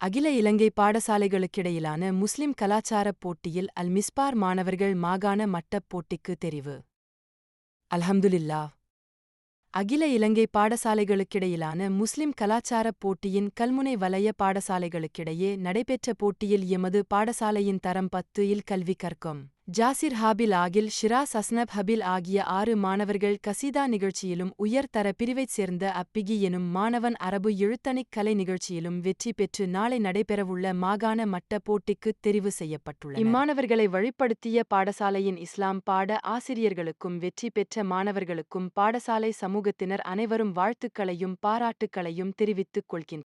அகில இலங்கை பாடசாலைகளுக்கிடையிலான முஸ்லிம் கலாச்சாரப் போட்டியில் அல் மிஸ்பார் மாணவர்கள் மாகாண மட்டப் போட்டிக்கு தெரிவு. அல்ஹம்துலில்லாஹ். அகில இலங்கை பாடசாலைகளுக்கிடையிலான முஸ்லிம் கலாச்சாரப் போட்டியின் கல்முனை வலய பாடசாலைகளுக்கிடையே நடைபெற்ற போட்டியில் எமது பாடசாலையின் தரம் 10 இல் கல்வி கற்கும் ஜாசிர் ஹாபில் ஆகில் ஷிராஸ் அஸ்னப் ஹபில் ஆகிய 6 மாணவர்கள் கசீதா நிகழ்ச்சியிலும் உயர்தர பிரிவைச் சேர்ந்த அப்பிகி எனும் மாணவன் அரபு எழுத்தணிக் கலை நிகழ்ச்சியிலும் வெற்றி பெற்று நாளை நடைபெறவுள்ள மாகாண மட்ட போட்டிக்குத் தெரிவு செய்யப்பட்டுள்ளனர். இம்மாணவர்களை வழிப்படுத்திய பாடசாலையின் இஸ்லாம் பாட ஆசிரியர்களுக்கும் வெற்றி பெற்ற மாணவர்களுக்கும் பாடசாலை சமூகத்தினர் அனைவரும் வாழ்த்துக்களையும் பாராட்டுக்களையும் தெரிவித்துக் கொள்கின்றனர்.